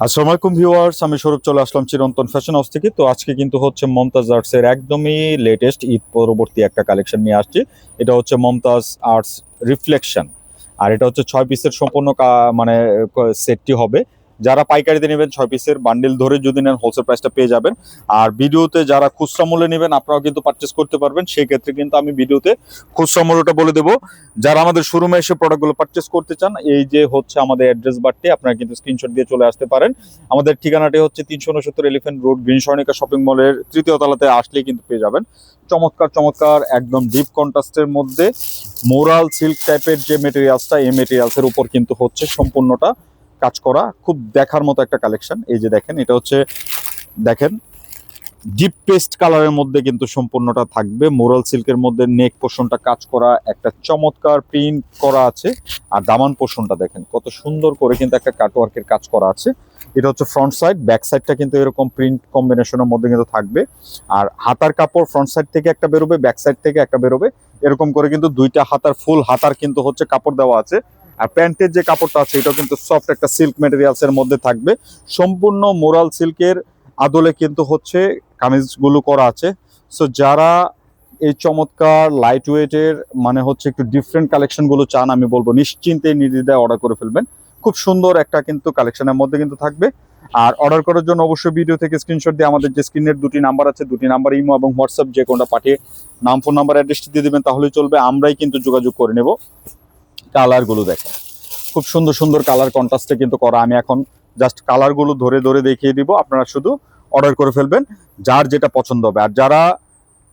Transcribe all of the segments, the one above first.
আসসালামু আলাইকুম ভিউয়ার্স, আমি সৌরভ চলে আসলাম চিরন্তন ফ্যাশন হাউস থেকে। তো আজকে কিন্তু হচ্ছে মমতাজ আর্টসের একদমই লেটেস্ট ঈদ পরবর্তী একটা কালেকশন নিয়ে আসছি। এটা হচ্ছে মমতাজ আর্টস রিফ্লেকশন। আর এটা হচ্ছে 6 পিসের সম্পূর্ণ মানে সেটটি হবে। যারা পাইকারিতে নেবেন 6 পিসের বান্ডিল ধরে যদি নেন হোলসেল প্রাইসটা পেয়ে যাবেন। আর ভিডিওতে যারা খুচরা মূল্যে নেবেন আপনারাও কিন্তু পারচেস করতে পারবেন, সেই ক্ষেত্রে কিন্তু আমি ভিডিওতে খুচরা মূল্যটা বলে দেবো। যারা আমাদের শোরুমে এসে প্রোডাক্টগুলো পারচেস করতে চান, এই যে হচ্ছে আমাদের অ্যাড্রেস বারটি, আপনারা কিন্তু স্ক্রিনশট দিয়ে চলে আসতে পারেন। আমাদের ঠিকানাটি হচ্ছে 369 elephant road, green Swarnika shopping মলের তৃতীয় তলাতে আসলেই কিন্তু পেয়ে যাবেন। চমৎকার চমৎকার একদম ডিপ কন্ট্রাস্টের মধ্যে মোরাল সিল্ক টাইপের যে মেটেরিয়ালসটা, এই মেটেরিয়ালসের উপর কিন্তু হচ্ছে সম্পূর্ণটা কাজ করা, খুব দেখার মতো একটা কালেকশন। এই যে দেখেন, এটা হচ্ছে দেখেন ডিপ পেস্ট কালারের মধ্যে কিন্তু সম্পূর্ণটা থাকবে। মোরাল সিল্কের মধ্যে নেক পোর্শনটা কাজ করা, একটা চমৎকার প্রিন্ট করা আছে। আর দামান পোর্শনটা দেখেন কত সুন্দর করে কিন্তু একটা কাটওয়ার্কের কাজ করা আছে। এটা হচ্ছে ফ্রন্ট সাইড, ব্যাক সাইডটা কিন্তু এরকম প্রিন্ট কম্বিনেশনের মধ্যে কিন্তু থাকবে। আর হাতার কাপড় ফ্রন্ট সাইড থেকে একটা বেরোবে, ব্যাক সাইড থেকে একটা বেরোবে, এরকম করে কিন্তু দুইটা হাতার ফুল হাতার কিন্তু হচ্ছে কাপড় দেওয়া আছে। আর প্যান্টের যে কাপড়টা আছে এটাও কিন্তু সফট একটা সিল্ক মেটেরিয়ালস এর মধ্যে থাকবে। সম্পূর্ণ মোরাল সিল্কের আদলে কিন্তু হচ্ছে কামিজগুলো করা আছে। সো যারা এই চমৎকার লাইট ওয়েটের মানে হচ্ছে একটু ডিফারেন্ট কালেকশনগুলো চান, আমি বলবো নিশ্চিন্তে নির্দ্বিধায় অর্ডার করে ফেলবেন। খুব সুন্দর একটা কিন্তু কালেকশনের মধ্যে কিন্তু থাকবে। আর অর্ডার করার জন্য অবশ্যই ভিডিও থেকে স্ক্রিনশট দিয়ে আমাদের যে স্ক্রিনের দুটি নাম্বার আছে, দুটি নাম্বার ইমো এবং হোয়াটসঅ্যাপ যে কোনটা পাঠিয়ে নাম, ফোন নাম্বার, অ্যাড্রেসটি দিয়ে দেবেন, তাহলেই চলবে। আমরাই কিন্তু যোগাযোগ করে নেব। কালারগুলো দেখেন খুব সুন্দর সুন্দর কালার কন্ট্রাস্টে কিন্তু করা। আমি এখন জাস্ট কালারগুলো ধরে ধরে দেখিয়ে দিব, আপনারা শুধু অর্ডার করে ফেলবেন যার যেটা পছন্দ হবে। আর যারা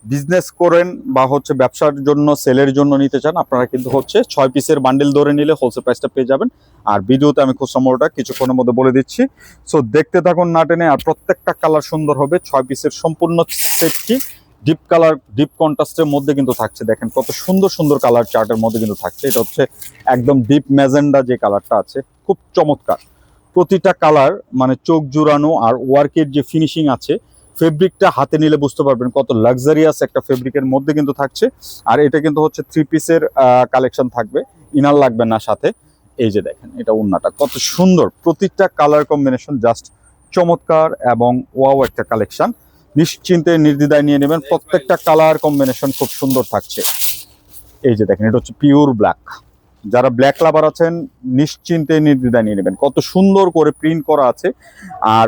বিজনেস করেন বা হচ্ছে ব্যবসার জন্য সেলের জন্য নিতে চান, আপনারা কিন্তু হচ্ছে 6 পিসের বান্ডেল ধরে নিলে হোলসেল প্রাইসটা পেয়ে যাবেন। আর ভিডিওতে আমি খুচরা মূল্যটা কিছুক্ষণের মধ্যে বলে দিচ্ছি। সো দেখতে থাকুন না টেনে। আর প্রত্যেকটা কালার সুন্দর হবে। 6 পিসের সম্পূর্ণ সেটটি ডিপ কালার ডিপ কন্ট্রাস্টের মধ্যে কিন্তু থাকছে। দেখেন কত সুন্দর সুন্দর কালার চার্টের মধ্যে কিন্তু থাকছে। এটা হচ্ছে একদম ডিপ ম্যাজেন্ডা যে কালারটা আছে, খুব চমৎকার। প্রতিটা কালার মানে চোখ জুড়ানো। আর ওয়ার্কের যে ফিনিশিং আছে, ফেব্রিকটা হাতে নিলে বুঝতে পারবেন কত লাক্সারিয়াস একটা ফেব্রিকের মধ্যে কিন্তু থাকছে। আর এটা কিন্তু হচ্ছে 3 পিসের কালেকশন থাকবে, ইনার লাগবে না সাথে। এই যে দেখেন, এটা ওড়নাটা কত সুন্দর, প্রতিটা কালার কম্বিনেশন জাস্ট চমৎকার এবং ওয়াও একটা কালেকশন। নিশ্চিন্তে নির্দ্বিধায় নিয়ে নেবেন, প্রত্যেকটা কালার কম্বিনেশন খুব সুন্দর থাকছে। এই যে দেখেন, এটা হচ্ছে পিওর ব্ল্যাক। যারা ব্ল্যাক লাভার আছেন নিশ্চিন্তে নির্দ্বিধায় নিয়ে নেবেন, কত সুন্দর করে প্রিন্ট করা আছে। আর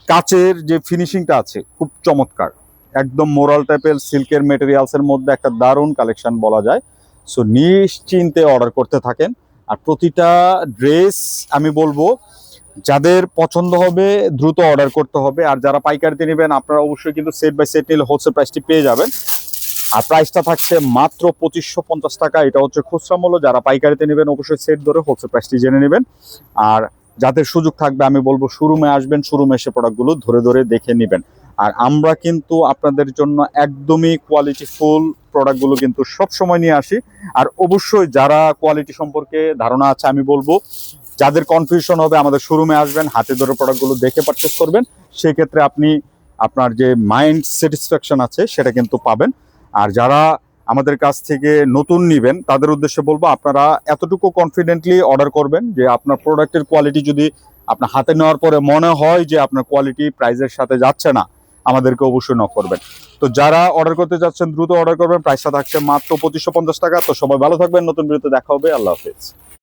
কাচের যে ফিনিশিংটা আছে খুব চমৎকার, একদম মোরাল টাইপের সিল্কের মেটেরিয়ালসের মধ্যে একটা দারুণ কালেকশন বলা যায়। সো নিশ্চিন্তে অর্ডার করতে থাকেন। আর প্রতিটা ড্রেস আমি বলবো যাদের পছন্দ হবে দ্রুত অর্ডার করতে হবে। আর যারা পাইকারিতে নেবেন আপনারা অবশ্যই কিন্তু সেট বাই সেট নিলে হোলসেল প্রাইসটি পেয়ে যাবেন। আর প্রাইসটা থাকছে মাত্র 2550 টাকা। এটা হচ্ছে খুচরা মূল্য। যারা পাইকারিতে নেবেন অবশ্যই সেট ধরে হোলসেল প্রাইসটি জেনে নেবেন। আর যাদের সুযোগ থাকবে আমি বলবো শোরুমে আসবেন, শোরুমে এসে প্রোডাক্টগুলো ধরে ধরে দেখে নেবেন। আর আমরা কিন্তু আপনাদের জন্য একদমই কোয়ালিটিফুল প্রোডাক্টগুলো কিন্তু সব সময় নিয়ে আসি। আর অবশ্যই যারা কোয়ালিটি সম্পর্কে ধারণা আছে, আমি বলবো যাদের কনফিউশন হবে আমাদের শোরুমে আসবেন, হাতে ধরে প্রোডাক্টগুলো দেখে পারচেস করবেন। সেক্ষেত্রে আপনি আপনার যে মাইন্ড স্যাটিসফ্যাকশন আছে সেটা কিন্তু পাবেন। আর যারা আমাদের কাছ থেকে নতুন নিবেন তাদের উদ্দেশ্যে বলবো আপনারা এতটুকু কনফিডেন্টলি অর্ডার করবেন যে আপনার প্রোডাক্টের কোয়ালিটি যদি আপনার হাতে নেওয়ার পরে মনে হয় যে আপনার কোয়ালিটি প্রাইসের সাথে যাচ্ছে না, আমাদেরকে অবশ্যই নক করবেন। তো যারা অর্ডার করতে যাচ্ছেন দ্রুত অর্ডার করবেন। প্রাইসটা থাকছে মাত্র 2550 টাকা। তো সবাই ভালো থাকবেন, নতুন ভিডিওতে দেখা হবে। আল্লাহ হাফেজ।